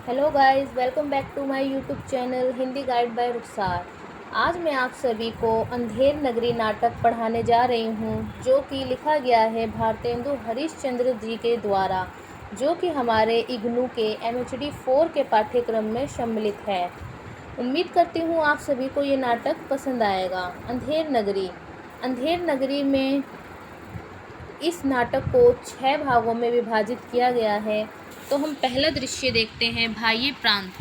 Hello guys, welcome back to my YouTube channel Hindi guide by Rukhsar. आज मैं आप सभी को अंधेर नगरी नाटक पढ़ाने जा रही हूँ, जो कि लिखा गया है भारतेंदु हरीशचंद्र जी के द्वारा, जो कि हमारे इग्नू के MHD 4 के पाठ्यक्रम में सम्मिलित है। उम्मीद करती हूँ आप सभी को ये नाटक पसंद आएगा। अंधेर नगरी में इस नाटक को 6 भागों में विभाजित किया गया है। तो हम पहला दृश्य देखते हैं। भाई प्रांत।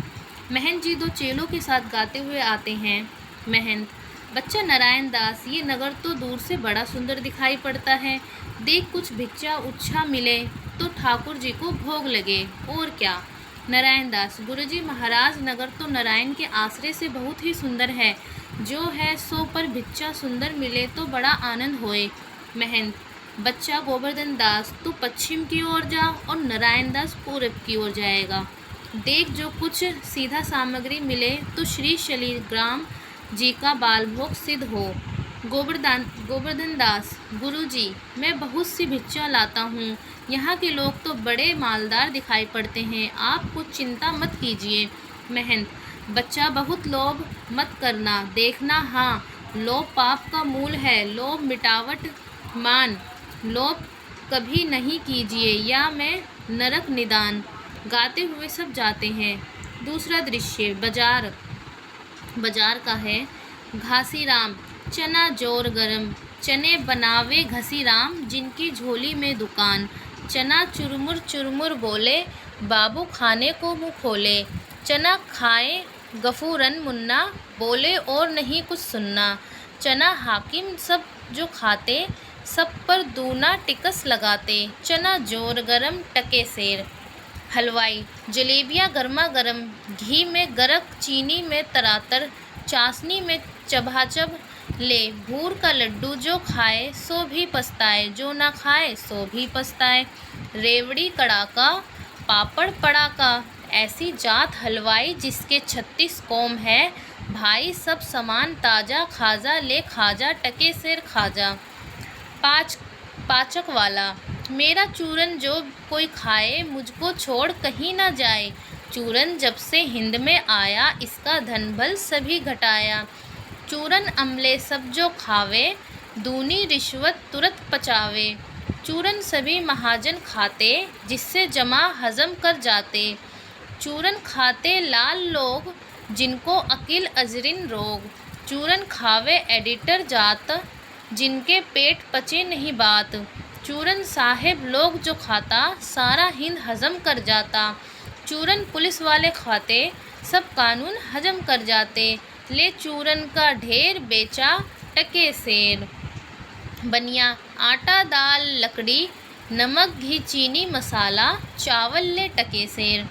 महंत जी दो चेलों के साथ गाते हुए आते हैं। महंत, बच्चा नारायण दास, ये नगर तो दूर से बड़ा सुंदर दिखाई पड़ता है। देख, कुछ भिक्षा उच्छा मिले तो ठाकुर जी को भोग लगे, और क्या। नारायण दास, गुरुजी महाराज, नगर तो नारायण के आश्रय से बहुत ही सुंदर है। जो है सो पर भिक्षा सुंदर मिले तो बड़ा आनंद होए। महंत, बच्चा गोवर्धन दास, तू पश्चिम की ओर जा और नारायण दास पूरब की ओर जाएगा। देख, जो कुछ सीधा सामग्री मिले तो श्री शालिग्राम जी का बालभोग सिद्ध हो। गोवर्धन दास, गुरुजी, मैं बहुत सी भिक्षा लाता हूँ। यहाँ के लोग तो बड़े मालदार दिखाई पड़ते हैं, आप कुछ चिंता मत कीजिए। महंत, बच्चा बहुत लोभ मत करना, देखना, हाँ, लोभ पाप का मूल है। लोभ मिटावट मान, लोभ कभी नहीं कीजिए, या मैं नरक निदान। गाते हुए सब जाते हैं। दूसरा दृश्य बाजार का है। घासीराम, चना जोर गरम, चने बनावे घसीराम, जिनकी झोली में दुकान। चना चुरमुर चुरमुर बोले, बाबू खाने को मुँह खोले। चना खाए गफूरन मुन्ना, बोले और नहीं कुछ सुनना। चना हाकिम सब जो खाते, सब पर दूना टिकस लगाते। चना जोर गरम टके सेर। हलवाई, जलेबियाँ गर्मा गर्म, घी में गरक, चीनी में तरातर, चाशनी में चबाचब ले। भूर का लड्डू, जो खाए सो भी पछताए, जो ना खाए सो भी पछताए। रेवड़ी कड़ाका, पापड़ पड़ाका, ऐसी जात हलवाई जिसके 36 कोम है। भाई सब सामान ताज़ा, खाजा ले खाजा, टके सेर खाजा। पाचक वाला, मेरा चूरन जो कोई खाए, मुझको छोड़ कहीं ना जाए। चूरन जब से हिंद में आया, इसका धन बल सभी घटाया। चूरन अमले सब जो खावे, दूनी रिश्वत तुरंत पचावे। चूरन सभी महाजन खाते, जिससे जमा हजम कर जाते। चूरन खाते लाल लोग, जिनको अकिल अजरिन रोग। चूरन खावे एडिटर जात, जिनके पेट पचे नहीं बात। चूरन साहेब लोग जो खाता, सारा हिंद हजम कर जाता। चूरन पुलिस वाले खाते, सब कानून हजम कर जाते। ले चूरन का ढेर बेचा, टके सेर। बनिया, आटा दाल लकड़ी, नमक घी चीनी मसाला, चावल ले टके सेर।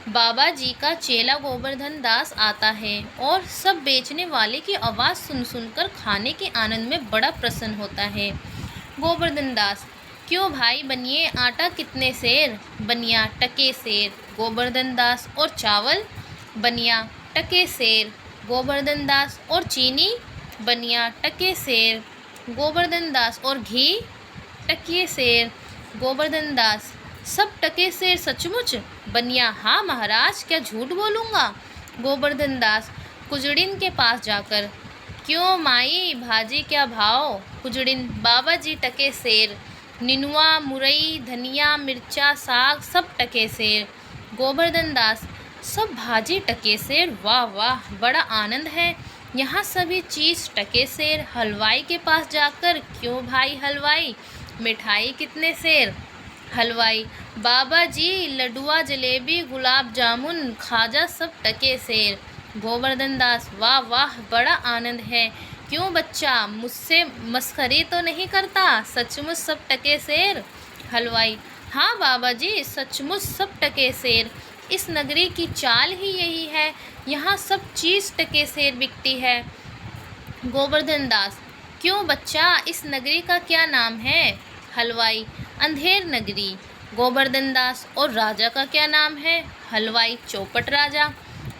बाबा जी का चेला गोवर्धन दास आता है और सब बेचने वाले की आवाज़ सुन सुनकर खाने के आनंद में बड़ा प्रसन्न होता है। गोवर्धन दास, क्यों भाई बनिए, आटा कितने सेर? बनिया, टके सेर। गोवर्धन दास, और चावल? बनिया, टके सेर। गोवर्धन दास, और चीनी? बनिया, टके सेर। गोवर्धन दास, और घी? टके सेर। गोवर्धन दास, सब टके सेर सचमुच? बनिया, हाँ महाराज, क्या झूठ बोलूँगा। गोवर्धन दास, कुजड़िन के पास जाकर, क्यों माई, भाजी क्या भाव? कुजड़िन, बाबा जी टके सेर। निनुआ, मुरई, धनिया, मिर्चा, साग, सब टके सेर। गोवर्धन दास, सब भाजी टके सेर? वाह वाह, बड़ा आनंद है, यहाँ सभी चीज़ टके सेर। हलवाई के पास जाकर, क्यों भाई हलवाई, मिठाई कितने सेर? हलवाई, बाबा जी लड्डुआ, जलेबी, गुलाब जामुन, खाजा, सब टके सेर। गोवर्धन दास, वाह वाह, बड़ा आनंद है, क्यों बच्चा, मुझसे मस्खरी तो नहीं करता, सचमुच सब टके सेर? हलवाई, हाँ बाबा जी, सचमुच सब टके सेर। इस नगरी की चाल ही यही है, यहाँ सब चीज़ टके सेर बिकती है। गोवर्धन दास, क्यों बच्चा, इस नगरी का क्या नाम है? हलवाई, अंधेर नगरी। गोवर्धन दास, और राजा का क्या नाम है? हलवाई, चौपट राजा।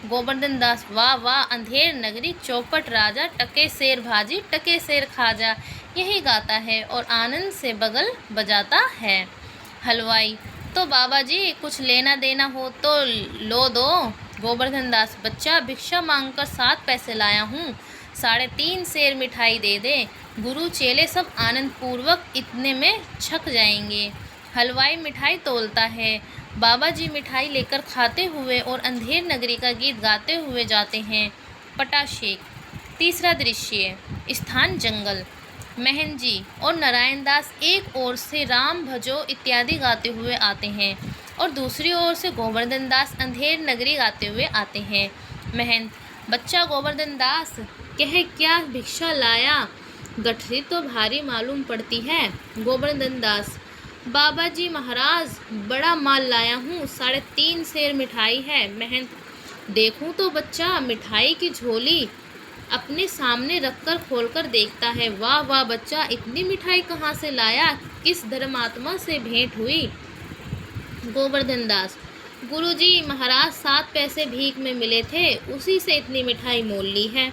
गोवर्धन दास, वाह वाह, अंधेर नगरी, चौपट राजा, टके सेर भाजी, टके सेर खाजा, यही गाता है और आनंद से बगल बजाता है। हलवाई, तो बाबा जी कुछ लेना देना हो तो लो दो। गोवर्धन दास, बच्चा भिक्षा मांगकर 7 पैसे लाया हूँ, 3.5 सेर मिठाई दे दे। गुरु चेले सब आनंद पूर्वक इतने में छक जाएंगे। हलवाई मिठाई तोलता है। बाबा जी मिठाई लेकर खाते हुए और अंधेर नगरी का गीत गाते हुए जाते हैं। पटाशेक। तीसरा दृश्य, स्थान जंगल। महन जी और नारायण दास एक ओर से राम भजो इत्यादि गाते हुए आते हैं और दूसरी ओर से गोवर्धन दास अंधेर नगरी गाते हुए आते हैं। महंत, बच्चा गोवर्धन दास, कह क्या भिक्षा लाया? गठरी तो भारी मालूम पड़ती है। गोवर्धन दास, बाबा जी महाराज बड़ा माल लाया हूँ, 3.5 सेर मिठाई है। महंत, देखूं तो बच्चा मिठाई की झोली अपने सामने रखकर खोलकर देखता है। वाह वाह बच्चा, इतनी मिठाई कहाँ से लाया? किस धर्मात्मा से भेंट हुई? गोवर्धन दास, गुरुजी महाराज 7 पैसे भीख में मिले थे, उसी से इतनी मिठाई मोल ली है।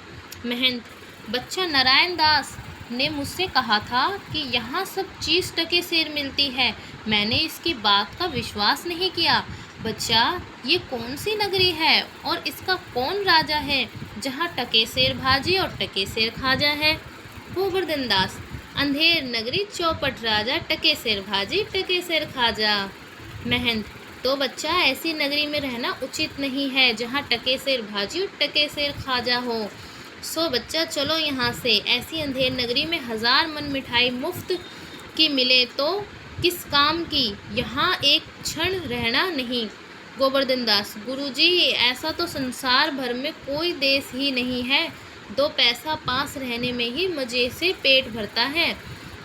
महंत, बच्चा नारायण दास ने मुझसे कहा था कि यहाँ सब चीज़ टके सेर मिलती है, मैंने इसकी बात का विश्वास नहीं किया। बच्चा, ये कौन सी नगरी है और इसका कौन राजा है जहाँ टके सेर भाजी और टके सेर खाजा है? गोवर्धन दास, अंधेर नगरी, चौपट राजा, टके सेर भाजी टके सेर खाजा। महंत, तो बच्चा ऐसी नगरी में रहना उचित नहीं है जहाँ टके सेर भाजी और टके सेर खाजा हो। सो बच्चा चलो यहाँ से, ऐसी अंधेर नगरी में 1000 मन मिठाई मुफ्त की मिले तो किस काम की, यहाँ एक क्षण रहना नहीं। गोवर्धन दास, गुरुजी ऐसा तो संसार भर में कोई देश ही नहीं है, 2 पैसा पास रहने में ही मज़े से पेट भरता है।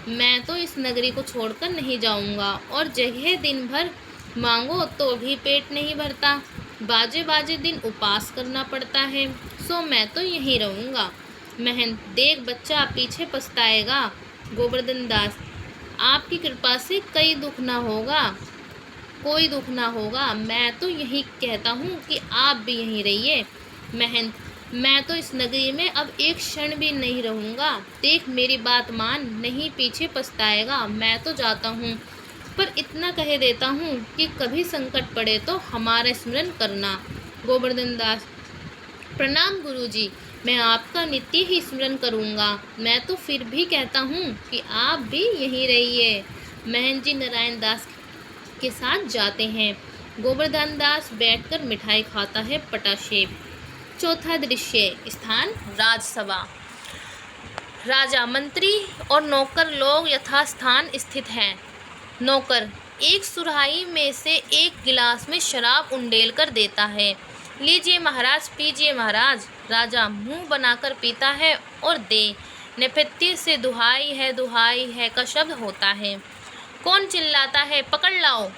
मैं तो इस नगरी को छोड़कर नहीं जाऊंगा और जगह दिन भर मांगो तो भी पेट नहीं भरता, बाजे बाजे दिन उपास करना पड़ता है, सो मैं तो यहीं रहूँगा। महंत, देख बच्चा पीछे पछताएगा। गोवर्धन दास, आपकी कृपा से कोई दुख ना होगा, मैं तो यही कहता हूँ कि आप भी यहीं रहिए। महंत, मैं तो इस नगरी में अब एक क्षण भी नहीं रहूँगा, देख मेरी बात मान, नहीं पीछे पछताएगा। मैं तो जाता हूँ, पर इतना कह देता हूँ कि कभी संकट पड़े तो हमारा स्मरण करना। गोवर्धन दास, प्रणाम गुरुजी, मैं आपका नित्य ही स्मरण करूँगा। मैं तो फिर भी कहता हूँ कि आप भी यहीं रहिए। महन जी नारायण दास के साथ जाते हैं। गोवर्धन दास बैठकर मिठाई खाता है। पटाशेप। चौथा दृश्य, स्थान राजसभा। राजा, मंत्री और नौकर लोग यथास्थान स्थित हैं। नौकर एक सुराही में से एक गिलास में शराब उंडेल कर देता है। लीजिए महाराज, पीजिए महाराज। राजा मुंह बनाकर पीता है और दे नेपथ्य से दुहाई है का शब्द होता है। कौन चिल्लाता है? पकड़ लाओ।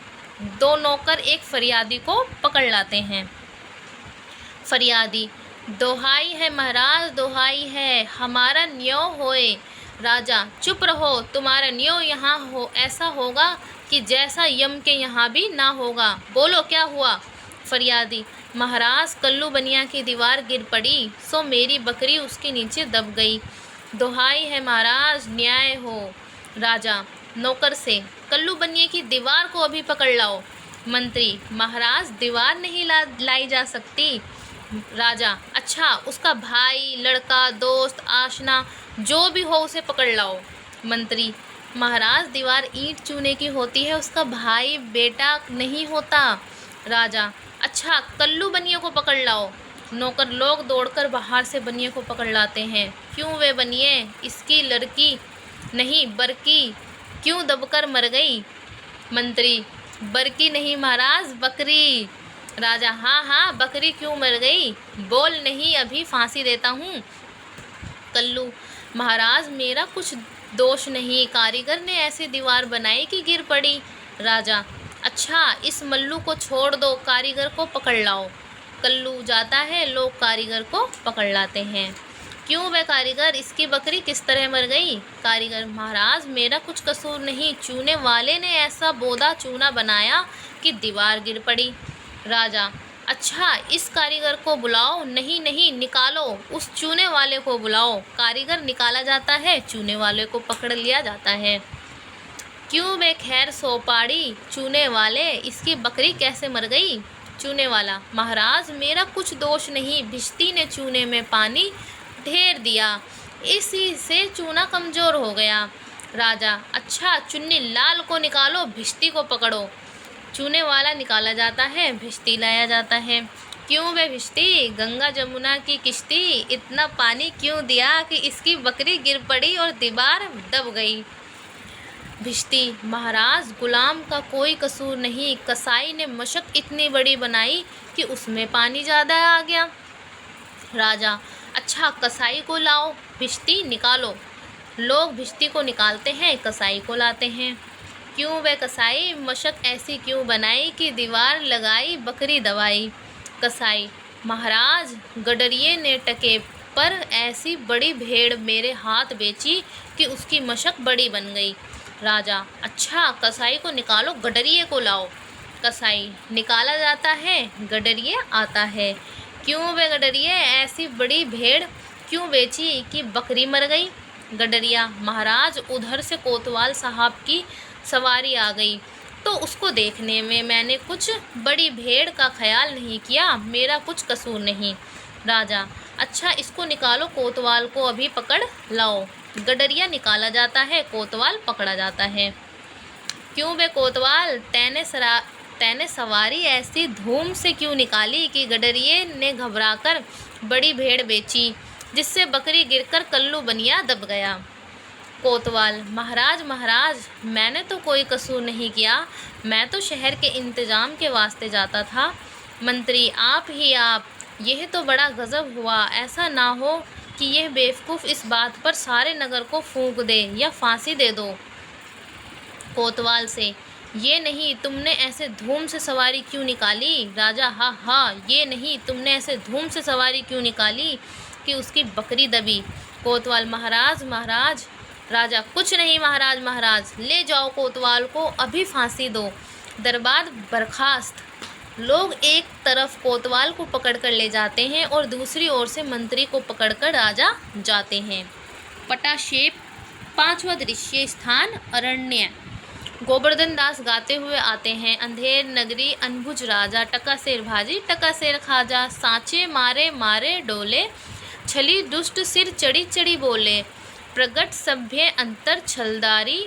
2 नौकर एक फरियादी को पकड़ लाते हैं। फरियादी, दोहाई है महाराज, दोहाई है, हमारा न्यो होए। राजा, चुप रहो, तुम्हारा न्यो यहाँ हो ऐसा होगा कि जैसा यम के यहाँ भी ना होगा। बोलो क्या हुआ? फरियादी, महाराज कल्लू बनिया की दीवार गिर पड़ी, सो मेरी बकरी उसके नीचे दब गई। दोहाई है महाराज, न्याय हो। राजा नौकर से, कल्लू बनिया की दीवार को अभी पकड़ लाओ। मंत्री, महाराज दीवार नहीं लाई जा सकती। राजा, अच्छा उसका भाई, लड़का, दोस्त, आशना जो भी हो उसे पकड़ लाओ। मंत्री, महाराज दीवार ईंट चूने की होती है, उसका भाई बेटा नहीं होता। राजा, अच्छा कल्लू बनिए को पकड़ लाओ। नौकर लोग दौड़कर बाहर से बनिए को पकड़ लाते हैं। क्यों वे बनिए? इसकी लड़की नहीं बरकी क्यों दबकर मर गई? मंत्री, बरकी नहीं महाराज, बकरी। राजा, हाँ हाँ बकरी क्यों मर गई? बोल नहीं, अभी फांसी देता हूँ। कल्लू, महाराज मेरा कुछ दोष नहीं, कारीगर ने ऐसी दीवार बनाई कि गिर पड़ी। राजा, अच्छा इस मल्लू को छोड़ दो, कारीगर को पकड़ लाओ। कल्लू जाता है, लोग कारीगर को पकड़ लाते हैं। क्यों बे कारीगर, इसकी बकरी किस तरह मर गई? कारीगर, महाराज मेरा कुछ कसूर नहीं, चूने वाले ने ऐसा बोदा चूना बनाया कि दीवार गिर पड़ी। राजा, अच्छा इस कारीगर को बुलाओ। नहीं नहीं, निकालो, उस चूने वाले को बुलाओ। कारीगर निकाला जाता है, चूने वाले को पकड़ लिया जाता है। क्यों बे खैर सोपाड़ी चूने वाले, इसकी बकरी कैसे मर गई। चूने वाला, महाराज मेरा कुछ दोष नहीं, भिश्ती ने चूने में पानी ढेर दिया, इसी से चूना कमजोर हो गया। राजा, अच्छा चुन्नी लाल को निकालो, भिश्ती को पकड़ो। चूने वाला निकाला जाता है, भिश्ती लाया जाता है। क्यों बे भिश्ती, गंगा जमुना की किश्ती, इतना पानी क्यों दिया कि इसकी बकरी गिर पड़ी और दीवार दब गई। भिश्ती, महाराज गुलाम का कोई कसूर नहीं, कसाई ने मशक इतनी बड़ी बनाई कि उसमें पानी ज़्यादा आ गया। राजा, अच्छा कसाई को लाओ, भिश्ती निकालो। लोग भिश्ती को निकालते हैं, कसाई को लाते हैं। क्यों वे कसाई, मशक ऐसी क्यों बनाई कि दीवार लगाई बकरी दबाई। कसाई, महाराज गडरिये ने टके पर ऐसी बड़ी भेड़ मेरे हाथ बेची कि उसकी मशक बड़ी बन गई। राजा, अच्छा कसाई को निकालो, गडरिये को लाओ। कसाई, निकाला जाता है, गडरिये आता है। क्यों वे गडरिये, ऐसी बड़ी भेड़ क्यों बेची कि बकरी मर गई। गडरिया, महाराज उधर से कोतवाल साहब की सवारी आ गई तो उसको देखने में मैंने कुछ बड़ी भेड़ का ख्याल नहीं किया, मेरा कुछ कसूर नहीं। राजा, अच्छा इसको निकालो, कोतवाल को अभी पकड़ लाओ। गडरिया निकाला जाता है, कोतवाल पकड़ा जाता है। क्यों बे कोतवाल, तैने सवारी ऐसी धूम से क्यों निकाली कि गडरिये ने घबराकर बड़ी भेड़ बेची, जिससे बकरी गिरकर कल्लू बनिया दब गया। कोतवाल, महाराज महाराज मैंने तो कोई कसूर नहीं किया, मैं तो शहर के इंतजाम के वास्ते जाता था। मंत्री, आप ही आप, यह तो बड़ा गजब हुआ, ऐसा ना हो कि यह बेवकूफ़ इस बात पर सारे नगर को फूंक दे या फांसी दे दो। कोतवाल से, ये नहीं, तुमने ऐसे धूम से सवारी क्यों निकाली। राजा, हाँ हाँ, ये नहीं, तुमने ऐसे धूम से सवारी क्यों निकाली कि उसकी बकरी दबी। कोतवाल, महाराज महाराज। राजा, कुछ नहीं महाराज महाराज, ले जाओ कोतवाल को, अभी फांसी दो। दरबार बर्खास्त। लोग एक तरफ कोतवाल को पकड़कर ले जाते हैं और दूसरी ओर से मंत्री को पकड़कर राजा जाते हैं। पटाशेप। पांचवा दृश्य स्थान अरण्य। गोवर्धन दास गाते हुए आते हैं। अंधेर नगरी अनबुझ राजा, टका शेर भाजी टका शेर खाजा, सांचे मारे मारे डोले, छली दुष्ट सिर चढ़ी चढ़ी बोले, प्रगट सभ्य अंतर छलदारी,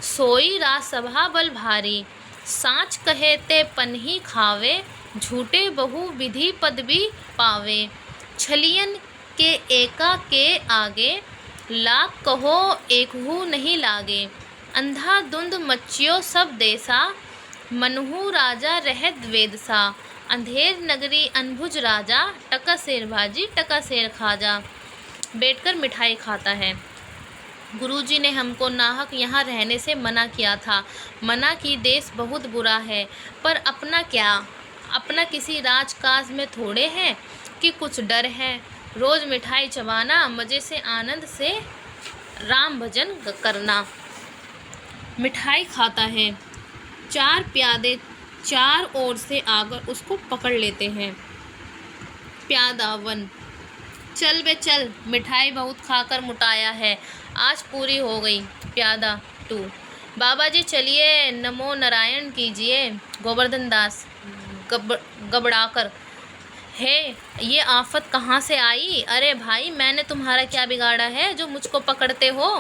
सोई राजसभा बल भारी, साँच कहे ते पनही खावे, झूठे बहु विधि पदवी पावे, छलियन के एका के आगे, लाख कहो एकहू नहीं लागे, अंधा धुंध मच्चियो सब देसा, मनहू राजा रहत वेदसा, अंधेर नगरी अनबुझ राजा, टका शेर भाजी टका शेर खाजा। बैठकर मिठाई खाता है। गुरुजी ने हमको नाहक यहाँ रहने से मना किया था। मना की देश बहुत बुरा है, पर अपना क्या, अपना किसी राजकाज में थोड़े हैं कि कुछ डर है। रोज़ मिठाई चबाना, मज़े से आनंद से राम भजन करना। मिठाई खाता है। चार प्यादे चार ओर से आकर उसको पकड़ लेते हैं। प्यादा 1, चल बे चल, मिठाई बहुत खाकर मुटाया है, आज पूरी हो गई। प्यादा 2, बाबा जी चलिए, नमो नारायण कीजिए। गोवर्धन दास घबराकर, है ये आफत कहाँ से आई। अरे भाई, मैंने तुम्हारा क्या बिगाड़ा है जो मुझको पकड़ते हो।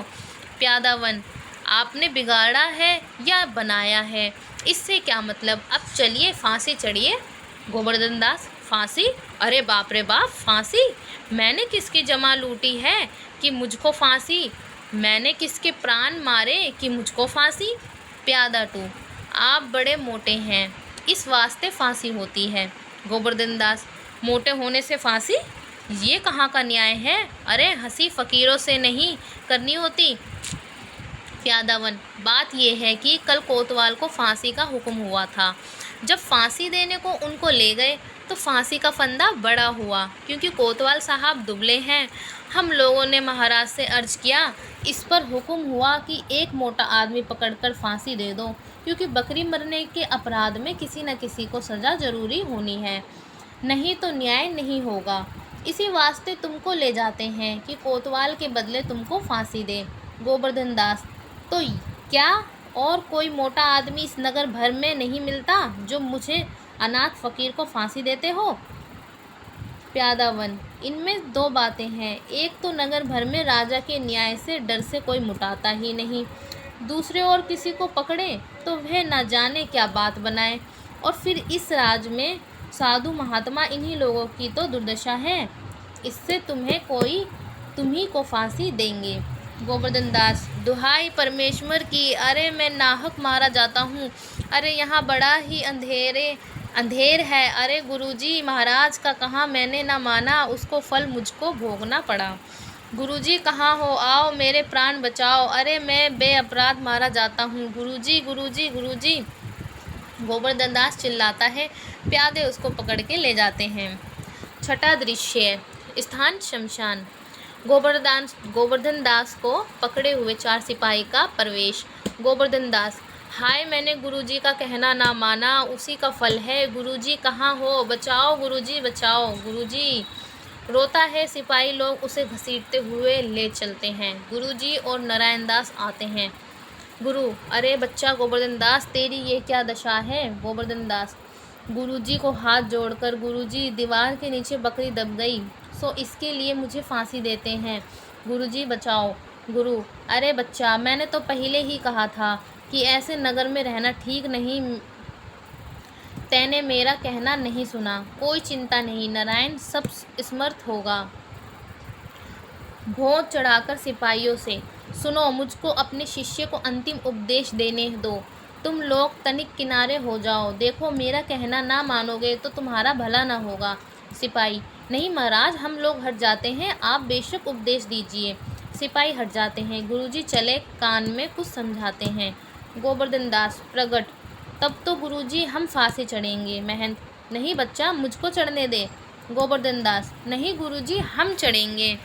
प्यादा 1, आपने बिगाड़ा है या बनाया है, इससे क्या मतलब, अब चलिए फांसी चढ़िए। गोवर्धन दास, फांसी, अरे बाप रे बाप, फांसी, मैंने किसकी जमा लूटी है कि मुझको फांसी, मैंने किसके प्राण मारे कि मुझको फांसी। प्यादा 2, आप बड़े मोटे हैं, इस वास्ते फांसी होती है। गोवर्धन दास, मोटे होने से फांसी, ये कहाँ का न्याय है। अरे हंसी फ़कीरों से नहीं करनी होती। प्यादा 1, बात यह है कि कल कोतवाल को फांसी का हुक्म हुआ था। जब फांसी देने को उनको ले गए तो फांसी का फंदा बड़ा हुआ, क्योंकि कोतवाल साहब दुबले हैं। हम लोगों ने महाराज से अर्ज किया, इस पर हुक्म हुआ कि एक मोटा आदमी पकड़कर फांसी दे दो, क्योंकि बकरी मरने के अपराध में किसी न किसी को सज़ा ज़रूरी होनी है, नहीं तो न्याय नहीं होगा। इसी वास्ते तुमको ले जाते हैं कि कोतवाल के बदले तुमको फांसी दे। गोवर्धन दास, तो क्या और कोई मोटा आदमी इस नगर भर में नहीं मिलता जो मुझे अनाथ फ़कीर को फांसी देते हो? प्यादावन, इनमें दो बातें हैं। एक तो नगर भर में राजा के न्याय से डर से कोई मुटाता ही नहीं, दूसरे और किसी को पकड़े तो वह न जाने क्या बात बनाए, और फिर इस राज में साधु महात्मा इन्हीं लोगों की तो दुर्दशा है। इससे तुम ही को फांसी देंगे। गोवर्धन दास, दुहाई परमेश्वर की, अरे मैं नाहक मारा जाता हूँ। अरे यहाँ बड़ा ही अंधेर है। अरे गुरुजी महाराज का कहा मैंने ना माना, उसको फल मुझको भोगना पड़ा। गुरुजी कहाँ हो, आओ मेरे प्राण बचाओ। अरे मैं बेअपराध मारा जाता हूँ। गुरुजी गुरुजी गुरुजी। गोवर्धन दास चिल्लाता है। प्यादे उसको पकड़ के ले जाते हैं। छठा दृश्य, स्थान शमशान। गोवर्धन दास को पकड़े हुए 4 सिपाही का प्रवेश। गोवर्धन दास, हाय मैंने गुरुजी का कहना ना माना, उसी का फल है। गुरुजी कहाँ हो, बचाओ गुरुजी बचाओ। गुरुजी रोता है। सिपाही लोग उसे घसीटते हुए ले चलते हैं। गुरुजी और नारायण दास आते हैं। गुरु, अरे बच्चा गोवर्धन दास, तेरी ये क्या दशा है? गोवर्धन दास गुरुजी को हाथ जोड़कर, गुरुजी दीवार के नीचे बकरी दब गई, सो इसके लिए मुझे फांसी देते हैं। गुरुजी बचाओ। गुरु, अरे बच्चा, मैंने तो पहले ही कहा था कि ऐसे नगर में रहना ठीक नहीं। तैने मेरा कहना नहीं सुना। कोई चिंता नहीं, नारायण सब स्मर्थ होगा। भोज चढ़ाकर सिपाहियों से, सुनो, मुझको अपने शिष्य को अंतिम उपदेश देने दो। तुम लोग तनिक किनारे हो जाओ। देखो मेरा कहना ना मानोगे तो तुम्हारा भला ना होगा। सिपाही, नहीं महाराज, हम लोग हट जाते हैं, आप बेशक उपदेश दीजिए। सिपाही हट जाते हैं। गुरुजी चले कान में कुछ समझाते हैं। गोवर्धन दास प्रगट, तब तो गुरुजी हम फांसी चढ़ेंगे। महंत, नहीं बच्चा, मुझको चढ़ने दे। गोवर्धन दास, नहीं गुरुजी हम चढ़ेंगे।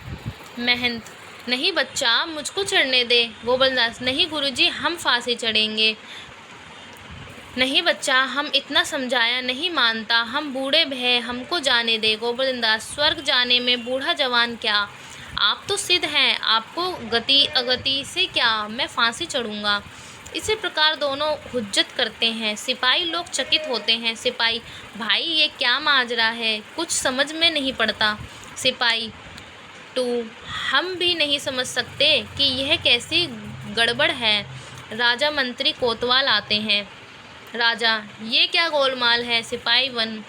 महंत, नहीं बच्चा, मुझको चढ़ने दे। गोवर्धन दास, नहीं गुरुजी हम फांसी चढ़ेंगे। नहीं बच्चा, हम इतना समझाया नहीं मानता, हम बूढ़े हैं, हमको जाने दे। गोवर्धन दास, स्वर्ग जाने में बूढ़ा जवान क्या, आप तो सिद्ध हैं, आपको गति अगति से क्या, मैं फांसी चढ़ूँगा। इसी प्रकार दोनों हुज्जत करते हैं। सिपाही लोग चकित होते हैं। सिपाही, भाई ये क्या माजरा है, कुछ समझ में नहीं पड़ता। सिपाही 2, हम भी नहीं समझ सकते कि यह कैसी गड़बड़ है। राजा मंत्री कोतवाल आते हैं। राजा, ये क्या गोलमाल है? सिपाही 1,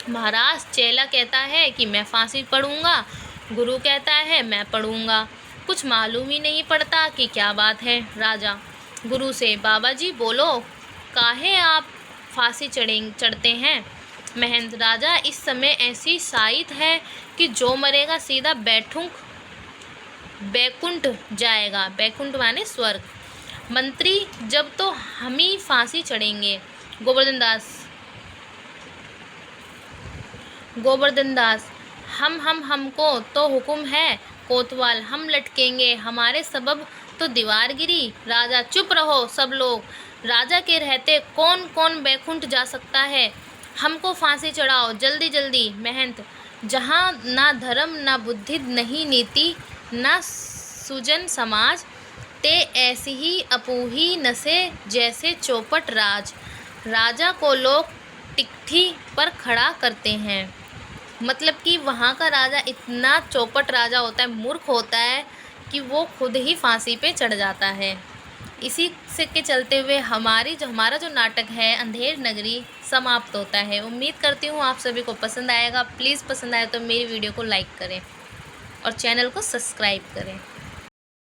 महाराज चेला कहता है कि मैं फांसी पढ़ूंगा, गुरु कहता है मैं पढ़ूंगा, कुछ मालूम ही नहीं पड़ता कि क्या बात है। राजा गुरु से, बाबा जी बोलो, काहे आप फांसी चढ़ते हैं? महंत, राजा इस समय ऐसी साइत है कि जो मरेगा सीधा बैकुंठ जाएगा। बैकुंठ माने स्वर्ग। मंत्री, जब तो हम ही फांसी चढ़ेंगे। गोवर्धन दास, हमको तो हुक्म है। कोतवाल, हम लटकेंगे, हमारे सबब तो दीवार गिरी। राजा, चुप रहो सब लोग, राजा के रहते कौन कौन बैकुंठ जा सकता है, हमको फांसी चढ़ाओ जल्दी जल्दी। महंत, जहाँ ना धर्म ना बुद्धि नहीं नीति ना सुजन समाज, ते ऐसी ही अपूही नसे जैसे चौपट राज। राजा को लोग टिकठी पर खड़ा करते हैं। मतलब कि वहाँ का राजा इतना चौपट राजा होता है, मूर्ख होता है कि वो खुद ही फांसी पे चढ़ जाता है। इसी से के चलते हुए हमारा जो नाटक है अंधेर नगरी समाप्त होता है। उम्मीद करती हूँ आप सभी को पसंद आएगा। प्लीज़ पसंद आए तो मेरी वीडियो को लाइक करें और चैनल को सब्सक्राइब करें।